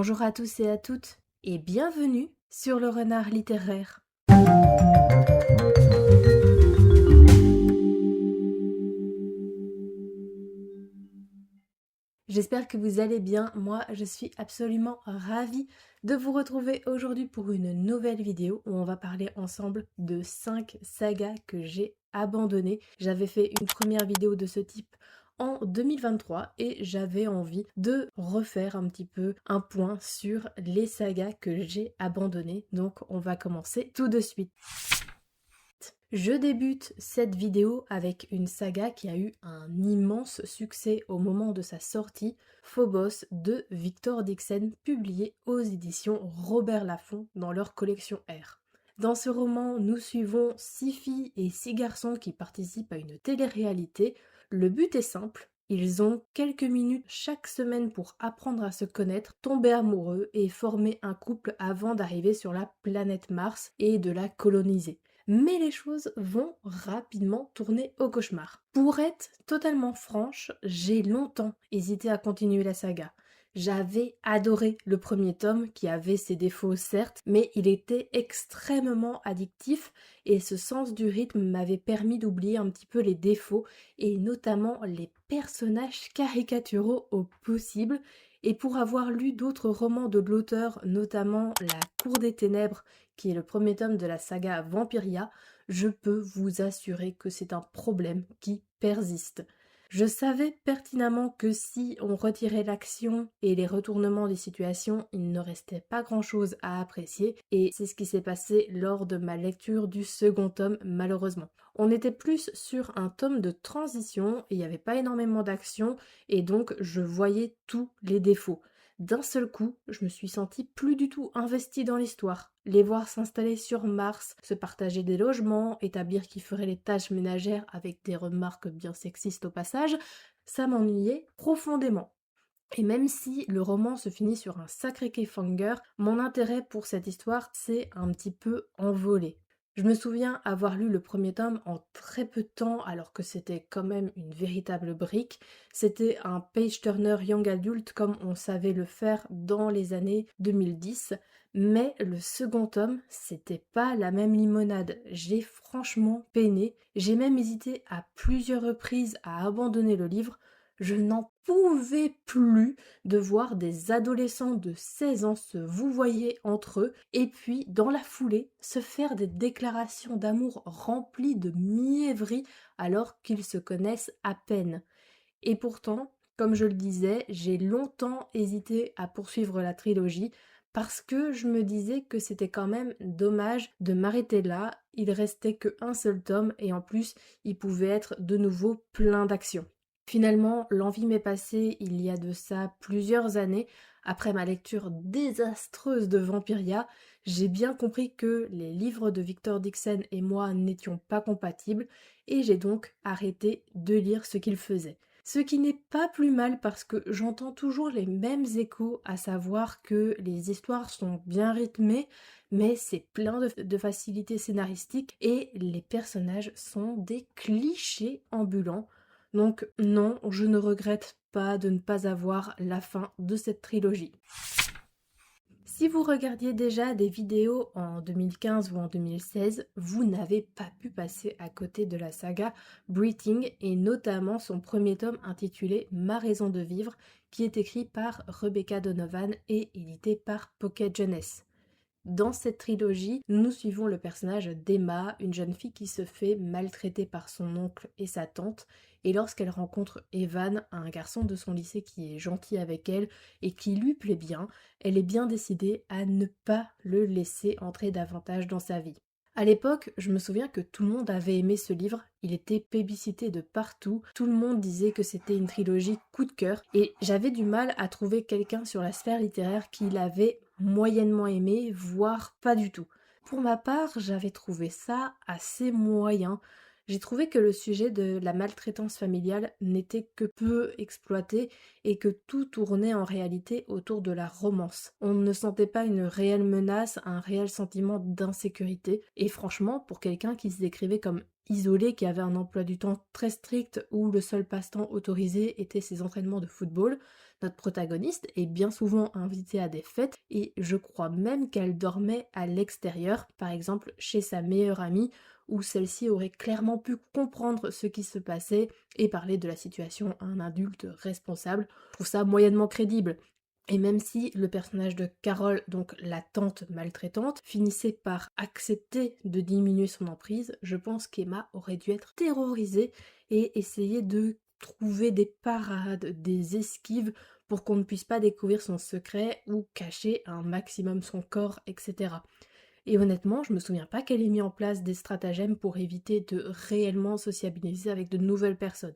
Bonjour à tous et à toutes et bienvenue sur le Renard littéraire. J'espère que vous allez bien, moi je suis absolument ravie de vous retrouver aujourd'hui pour une nouvelle vidéo où on va parler ensemble de 5 sagas que j'ai abandonnées. J'avais fait une première vidéo de ce type en 2023 et j'avais envie de refaire un petit peu un point sur les sagas que j'ai abandonnées. Donc on va commencer tout de suite. Je débute cette vidéo avec une saga qui a eu un immense succès au moment de sa sortie, Phobos de Victor Dixon, publié aux éditions Robert Laffont dans leur collection R. Dans ce roman, nous suivons 6 filles et 6 garçons qui participent à une télé-réalité. Le but est simple, ils ont quelques minutes chaque semaine pour apprendre à se connaître, tomber amoureux et former un couple avant d'arriver sur la planète Mars et de la coloniser. Mais les choses vont rapidement tourner au cauchemar. Pour être totalement franche, j'ai longtemps hésité à continuer la saga. J'avais adoré le premier tome qui avait ses défauts certes, mais il était extrêmement addictif et ce sens du rythme m'avait permis d'oublier un petit peu les défauts et notamment les personnages caricaturaux au possible. Et pour avoir lu d'autres romans de l'auteur, notamment La Cour des Ténèbres, qui est le premier tome de la saga Vampiria, je peux vous assurer que c'est un problème qui persiste. Je savais pertinemment que si on retirait l'action et les retournements des situations, il ne restait pas grand-chose à apprécier, et c'est ce qui s'est passé lors de ma lecture du second tome, malheureusement. On était plus sur un tome de transition, et il n'y avait pas énormément d'action, et donc je voyais tous les défauts. D'un seul coup, je me suis sentie plus du tout investie dans l'histoire. Les voir s'installer sur Mars, se partager des logements, établir qui ferait les tâches ménagères avec des remarques bien sexistes au passage, ça m'ennuyait profondément. Et même si le roman se finit sur un sacré cliffhanger, mon intérêt pour cette histoire s'est un petit peu envolé. Je me souviens avoir lu le premier tome en très peu de temps alors que c'était quand même une véritable brique. C'était un page-turner young adult comme on savait le faire dans les années 2010. Mais le second tome, c'était pas la même limonade. J'ai franchement peiné. J'ai même hésité à plusieurs reprises à abandonner le livre. Je n'en pouvais plus de voir des adolescents de 16 ans se vouvoyer entre eux et puis, dans la foulée, se faire des déclarations d'amour remplies de mièvrerie alors qu'ils se connaissent à peine. Et pourtant, comme je le disais, j'ai longtemps hésité à poursuivre la trilogie parce que je me disais que c'était quand même dommage de m'arrêter là. Il restait qu'un seul tome et en plus, il pouvait être de nouveau plein d'action. Finalement, l'envie m'est passée il y a de ça plusieurs années. Après ma lecture désastreuse de Vampiria, j'ai bien compris que les livres de Victor Dixon et moi n'étions pas compatibles et j'ai donc arrêté de lire ce qu'il faisait. Ce qui n'est pas plus mal parce que j'entends toujours les mêmes échos, à savoir que les histoires sont bien rythmées, mais c'est plein de facilité scénaristique et les personnages sont des clichés ambulants. Donc non, je ne regrette pas de ne pas avoir la fin de cette trilogie. Si vous regardiez déjà des vidéos en 2015 ou en 2016, vous n'avez pas pu passer à côté de la saga Breathing et notamment son premier tome intitulé Ma raison de vivre qui est écrit par Rebecca Donovan et édité par Pocket Jeunesse. Dans cette trilogie, nous suivons le personnage d'Emma, une jeune fille qui se fait maltraiter par son oncle et sa tante, et lorsqu'elle rencontre Evan, un garçon de son lycée qui est gentil avec elle et qui lui plaît bien, elle est bien décidée à ne pas le laisser entrer davantage dans sa vie. À l'époque, je me souviens que tout le monde avait aimé ce livre, il était plébiscité de partout, tout le monde disait que c'était une trilogie coup de cœur, et j'avais du mal à trouver quelqu'un sur la sphère littéraire qui l'avait moyennement aimé, voire pas du tout. Pour ma part, j'avais trouvé ça assez moyen. J'ai trouvé que le sujet de la maltraitance familiale n'était que peu exploité et que tout tournait en réalité autour de la romance. On ne sentait pas une réelle menace, un réel sentiment d'insécurité. Et franchement, pour quelqu'un qui se décrivait comme isolé, qui avait un emploi du temps très strict où le seul passe-temps autorisé était ses entraînements de football, Notre protagoniste est bien souvent invitée à des fêtes et je crois même qu'elle dormait à l'extérieur, par exemple chez sa meilleure amie, où celle-ci aurait clairement pu comprendre ce qui se passait et parler de la situation à un adulte responsable. Je trouve ça moyennement crédible. Et même si le personnage de Carole, donc la tante maltraitante, finissait par accepter de diminuer son emprise, je pense qu'Emma aurait dû être terrorisée et essayer de trouver des parades, des esquives pour qu'on ne puisse pas découvrir son secret ou cacher un maximum son corps, etc. Et honnêtement, je me souviens pas qu'elle ait mis en place des stratagèmes pour éviter de réellement sociabiliser avec de nouvelles personnes.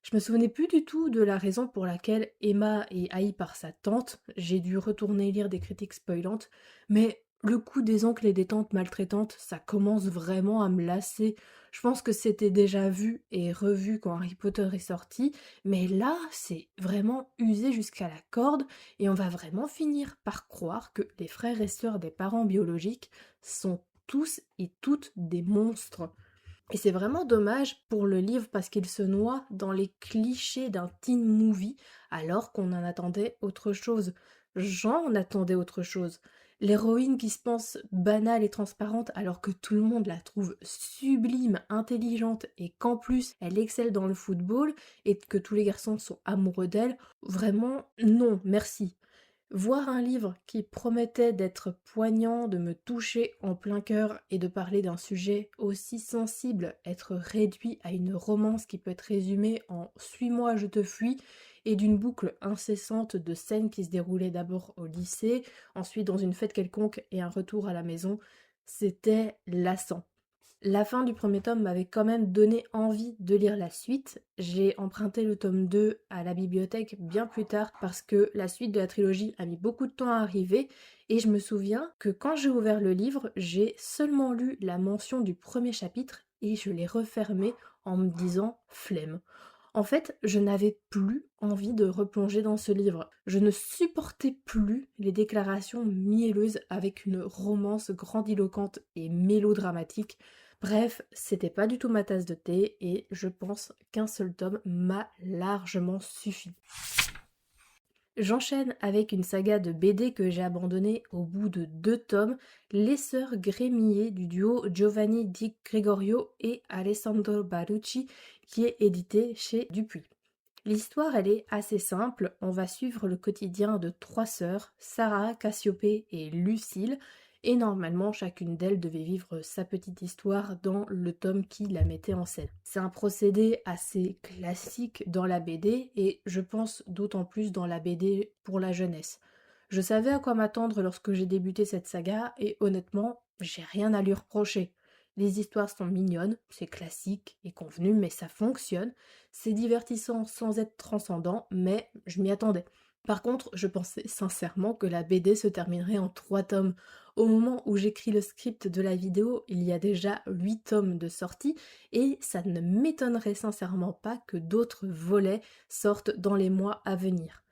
Je me souvenais plus du tout de la raison pour laquelle Emma est haïe par sa tante, j'ai dû retourner lire des critiques spoilantes, mais le coup des oncles et des tantes maltraitantes, ça commence vraiment à me lasser. Je pense que c'était déjà vu et revu quand Harry Potter est sorti, mais là, c'est vraiment usé jusqu'à la corde et on va vraiment finir par croire que les frères et sœurs des parents biologiques sont tous et toutes des monstres. Et c'est vraiment dommage pour le livre parce qu'il se noie dans les clichés d'un teen movie alors qu'on en attendait autre chose. J'en attendais autre chose. L'héroïne qui se pense banale et transparente alors que tout le monde la trouve sublime, intelligente et qu'en plus elle excelle dans le football et que tous les garçons sont amoureux d'elle, vraiment non, merci. Voir un livre qui promettait d'être poignant, de me toucher en plein cœur et de parler d'un sujet aussi sensible, être réduit à une romance qui peut être résumée en Suis-moi, je te fuis, et d'une boucle incessante de scènes qui se déroulaient d'abord au lycée, ensuite dans une fête quelconque et un retour à la maison, c'était lassant. La fin du premier tome m'avait quand même donné envie de lire la suite. J'ai emprunté le tome 2 à la bibliothèque bien plus tard parce que la suite de la trilogie a mis beaucoup de temps à arriver et je me souviens que quand j'ai ouvert le livre, j'ai seulement lu la mention du premier chapitre et je l'ai refermé en me disant flemme. En fait, je n'avais plus envie de replonger dans ce livre. Je ne supportais plus les déclarations mielleuses avec une romance grandiloquente et mélodramatique. Bref, c'était pas du tout ma tasse de thé et je pense qu'un seul tome m'a largement suffi. J'enchaîne avec une saga de BD que j'ai abandonnée au bout de 2 tomes, Les Sœurs Grémillet du duo Giovanni Di Gregorio et Alessandro Barucci, qui est édité chez Dupuis. L'histoire, elle est assez simple, on va suivre le quotidien de 3 sœurs, Sarah, Cassiopée et Lucille, et normalement chacune d'elles devait vivre sa petite histoire dans le tome qui la mettait en scène. C'est un procédé assez classique dans la BD et je pense d'autant plus dans la BD pour la jeunesse. Je savais à quoi m'attendre lorsque j'ai débuté cette saga et honnêtement, j'ai rien à lui reprocher. Les histoires sont mignonnes, c'est classique et convenu, mais ça fonctionne. C'est divertissant sans être transcendant, mais je m'y attendais. Par contre, je pensais sincèrement que la BD se terminerait en 3 tomes. Au moment où j'écris le script de la vidéo, il y a déjà 8 tomes de sortie et ça ne m'étonnerait sincèrement pas que d'autres volets sortent dans les mois à venir.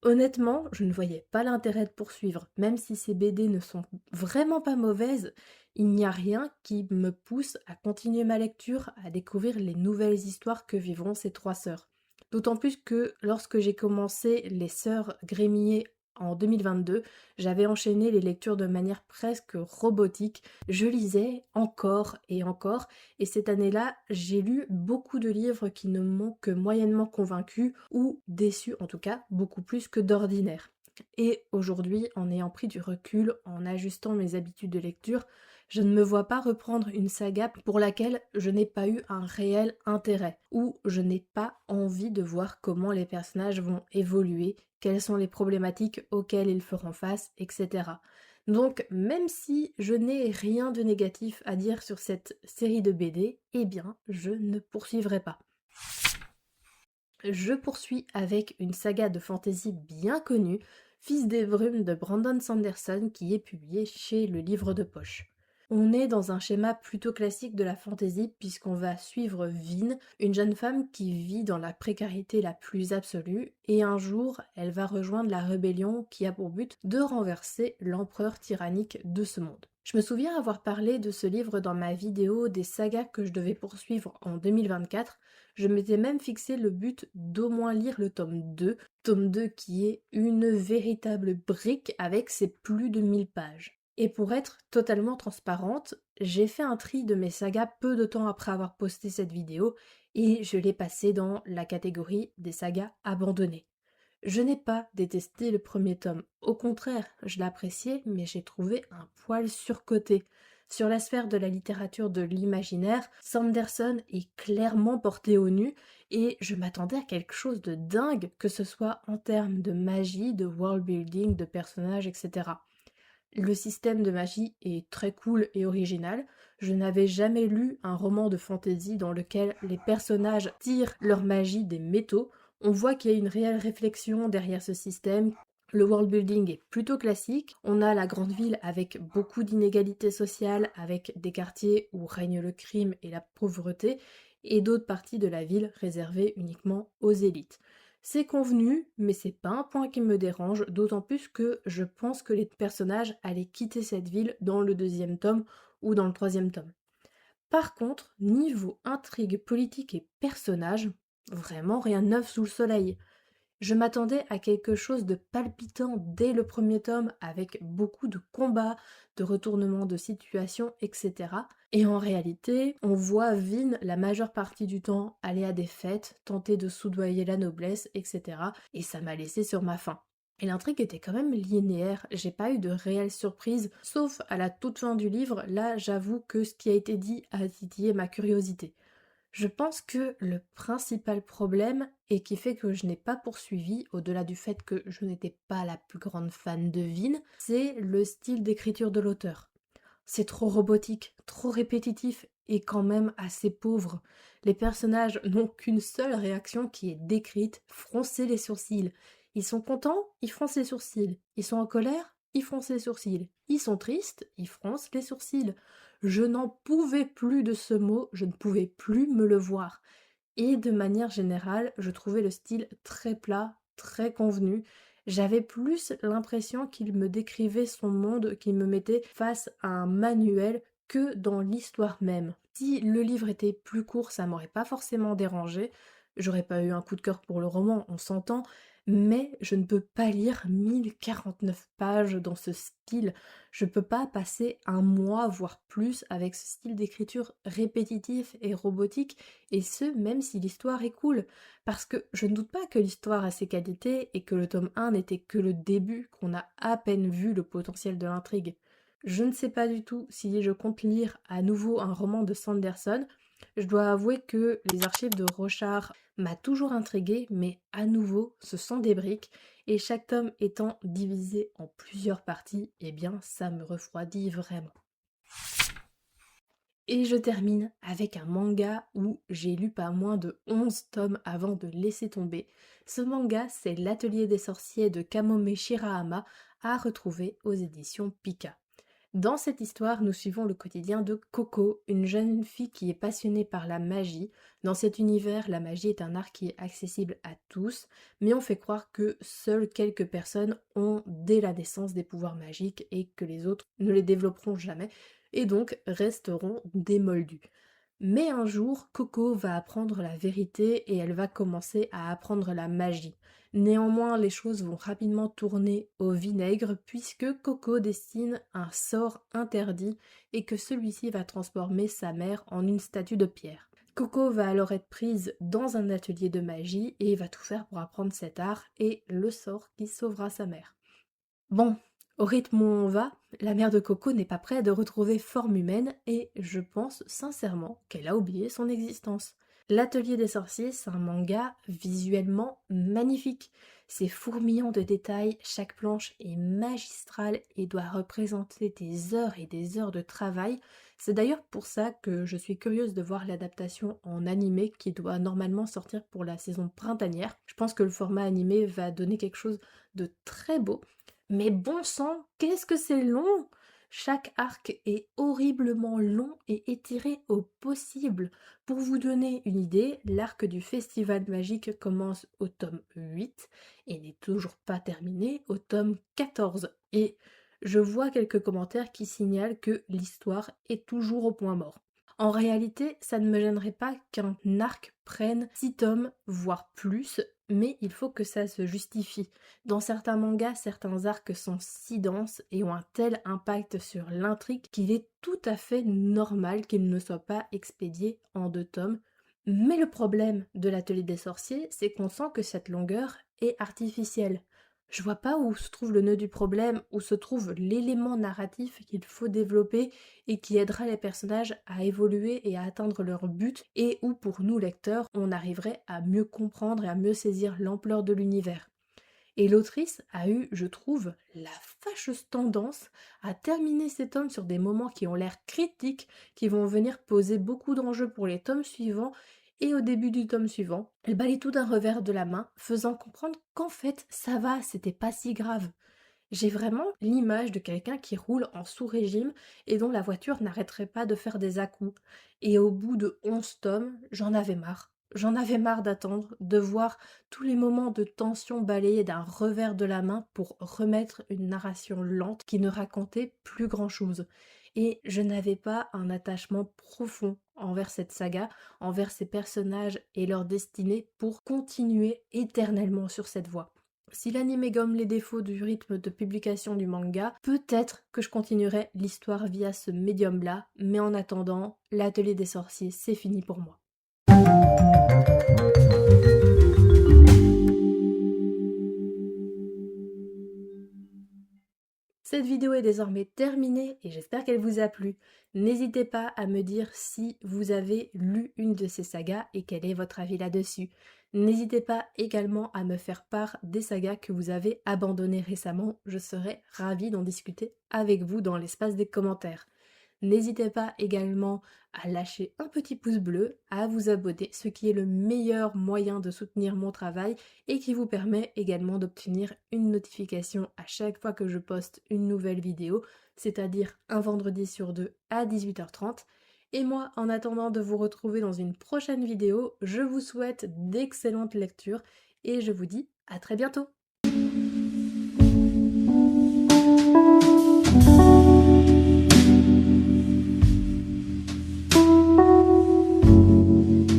Honnêtement, je ne voyais pas l'intérêt de poursuivre, même si ces BD ne sont vraiment pas mauvaises, il n'y a rien qui me pousse à continuer ma lecture, à découvrir les nouvelles histoires que vivront ces 3 sœurs. D'autant plus que lorsque j'ai commencé Les Sœurs Grémillet en 2022, j'avais enchaîné les lectures de manière presque robotique. Je lisais encore et cette année-là, j'ai lu beaucoup de livres qui ne m'ont que moyennement convaincue ou déçue, en tout cas beaucoup plus que d'ordinaire. Et aujourd'hui, en ayant pris du recul, en ajustant mes habitudes de lecture, je ne me vois pas reprendre une saga pour laquelle je n'ai pas eu un réel intérêt, ou je n'ai pas envie de voir comment les personnages vont évoluer, quelles sont les problématiques auxquelles ils feront face, etc. Donc, même si je n'ai rien de négatif à dire sur cette série de BD, eh bien, je ne poursuivrai pas. Je poursuis avec une saga de fantasy bien connue, Fils des Brumes de Brandon Sanderson, qui est publiée chez Le Livre de Poche. On est dans un schéma plutôt classique de la fantasy puisqu'on va suivre Vin, une jeune femme qui vit dans la précarité la plus absolue et un jour elle va rejoindre la rébellion qui a pour but de renverser l'empereur tyrannique de ce monde. Je me souviens avoir parlé de ce livre dans ma vidéo des sagas que je devais poursuivre en 2024. Je m'étais même fixé le but d'au moins lire le tome 2 qui est une véritable brique avec ses plus de 1000 pages. Et pour être totalement transparente, j'ai fait un tri de mes sagas peu de temps après avoir posté cette vidéo et je l'ai passé dans la catégorie des sagas abandonnées. Je n'ai pas détesté le premier tome, au contraire, je l'appréciais mais j'ai trouvé un poil surcoté. Sur la sphère de la littérature de l'imaginaire, Sanderson est clairement porté au nu et je m'attendais à quelque chose de dingue, que ce soit en termes de magie, de world building, de personnages, etc. Le système de magie est très cool et original. Je n'avais jamais lu un roman de fantasy dans lequel les personnages tirent leur magie des métaux. On voit qu'il y a une réelle réflexion derrière ce système. Le world building est plutôt classique. On a la grande ville avec beaucoup d'inégalités sociales, avec des quartiers où règne le crime et la pauvreté, et d'autres parties de la ville réservées uniquement aux élites. C'est convenu, mais c'est pas un point qui me dérange, d'autant plus que je pense que les personnages allaient quitter cette ville dans le deuxième tome ou dans le troisième tome. Par contre, niveau intrigue politique et personnages, vraiment rien de neuf sous le soleil. Je m'attendais à quelque chose de palpitant dès le premier tome avec beaucoup de combats, de retournements de situation, etc. Et en réalité, on voit Vin la majeure partie du temps aller à des fêtes, tenter de soudoyer la noblesse, etc. Et ça m'a laissé sur ma faim. Et l'intrigue était quand même linéaire, j'ai pas eu de réelle surprise, sauf à la toute fin du livre, là j'avoue que ce qui a été dit a titillé ma curiosité. Je pense que le principal problème, et qui fait que je n'ai pas poursuivi, au-delà du fait que je n'étais pas la plus grande fan de Vin, c'est le style d'écriture de l'auteur. C'est trop robotique, trop répétitif et quand même assez pauvre. Les personnages n'ont qu'une seule réaction qui est décrite, froncer les sourcils. Ils sont contents, ils froncent les sourcils. Ils sont en colère, ils froncent les sourcils. Ils sont tristes, ils froncent les sourcils. Je n'en pouvais plus de ce mot, je ne pouvais plus me le voir. Et de manière générale, je trouvais le style très plat, très convenu. J'avais plus l'impression qu'il me décrivait son monde, qu'il me mettait face à un manuel que dans l'histoire même. Si le livre était plus court, ça m'aurait pas forcément dérangé. J'aurais pas eu un coup de cœur pour le roman, on s'entend, mais je ne peux pas lire 1049 pages dans ce style. Je peux pas passer un mois, voire plus, avec ce style d'écriture répétitif et robotique, et ce, même si l'histoire est cool. Parce que je ne doute pas que l'histoire a ses qualités et que le tome 1 n'était que le début, qu'on a à peine vu le potentiel de l'intrigue. Je ne sais pas du tout si je compte lire à nouveau un roman de Sanderson. Je dois avouer que les archives de Rochard m'a toujours intriguée, mais à nouveau, ce sont des briques, et chaque tome étant divisé en plusieurs parties, eh bien ça me refroidit vraiment. Et je termine avec un manga où j'ai lu pas moins de 11 tomes avant de laisser tomber. Ce manga, c'est L'Atelier des sorciers de Kamome Shirahama, à retrouver aux éditions Pika. Dans cette histoire, nous suivons le quotidien de Coco, une jeune fille qui est passionnée par la magie. Dans cet univers, la magie est un art qui est accessible à tous, mais on fait croire que seules quelques personnes ont dès la naissance des pouvoirs magiques et que les autres ne les développeront jamais, et donc resteront démoldus. Mais un jour, Coco va apprendre la vérité et elle va commencer à apprendre la magie. Néanmoins, les choses vont rapidement tourner au vinaigre puisque Coco dessine un sort interdit et que celui-ci va transformer sa mère en une statue de pierre. Coco va alors être prise dans un atelier de magie et va tout faire pour apprendre cet art et le sort qui sauvera sa mère. Bon, au rythme où on va, la mère de Coco n'est pas prête de retrouver forme humaine et je pense sincèrement qu'elle a oublié son existence. L'Atelier des sorciers, c'est un manga visuellement magnifique. C'est fourmillant de détails, chaque planche est magistrale et doit représenter des heures et des heures de travail. C'est d'ailleurs pour ça que je suis curieuse de voir l'adaptation en animé qui doit normalement sortir pour la saison printanière. Je pense que le format animé va donner quelque chose de très beau. Mais bon sang, qu'est-ce que c'est long! Chaque arc est horriblement long et étiré au possible. Pour vous donner une idée, l'arc du Festival Magique commence au tome 8 et n'est toujours pas terminé au tome 14. Et je vois quelques commentaires qui signalent que l'histoire est toujours au point mort. En réalité, ça ne me gênerait pas qu'un arc prenne 6 tomes, voire plus, mais il faut que ça se justifie. Dans certains mangas, certains arcs sont si denses et ont un tel impact sur l'intrigue qu'il est tout à fait normal qu'ils ne soient pas expédiés en 2 tomes. Mais le problème de l'Atelier des sorciers, c'est qu'on sent que cette longueur est artificielle. Je vois pas où se trouve le nœud du problème, où se trouve l'élément narratif qu'il faut développer et qui aidera les personnages à évoluer et à atteindre leur but, et où pour nous lecteurs, on arriverait à mieux comprendre et à mieux saisir l'ampleur de l'univers. Et l'autrice a eu, je trouve, la fâcheuse tendance à terminer ses tomes sur des moments qui ont l'air critiques, qui vont venir poser beaucoup d'enjeux pour les tomes suivants, et au début du tome suivant, elle balaye tout d'un revers de la main, faisant comprendre qu'en fait, ça va, c'était pas si grave. J'ai vraiment l'image de quelqu'un qui roule en sous-régime et dont la voiture n'arrêterait pas de faire des à-coups. Et au bout de 11 tomes, j'en avais marre. J'en avais marre d'attendre, de voir tous les moments de tension balayés d'un revers de la main pour remettre une narration lente qui ne racontait plus grand-chose. Et je n'avais pas un attachement profond envers cette saga, envers ces personnages et leur destinée pour continuer éternellement sur cette voie. Si l'anime gomme les défauts du rythme de publication du manga, peut-être que je continuerai l'histoire via ce médium-là, mais en attendant, l'Atelier des sorciers, c'est fini pour moi. Cette vidéo est désormais terminée et j'espère qu'elle vous a plu. N'hésitez pas à me dire si vous avez lu une de ces sagas et quel est votre avis là-dessus. N'hésitez pas également à me faire part des sagas que vous avez abandonnées récemment. Je serai ravie d'en discuter avec vous dans l'espace des commentaires. N'hésitez pas également à lâcher un petit pouce bleu, à vous abonner, ce qui est le meilleur moyen de soutenir mon travail et qui vous permet également d'obtenir une notification à chaque fois que je poste une nouvelle vidéo, c'est-à-dire un vendredi sur deux à 18h30. Et moi, en attendant de vous retrouver dans une prochaine vidéo, je vous souhaite d'excellentes lectures et je vous dis à très bientôt.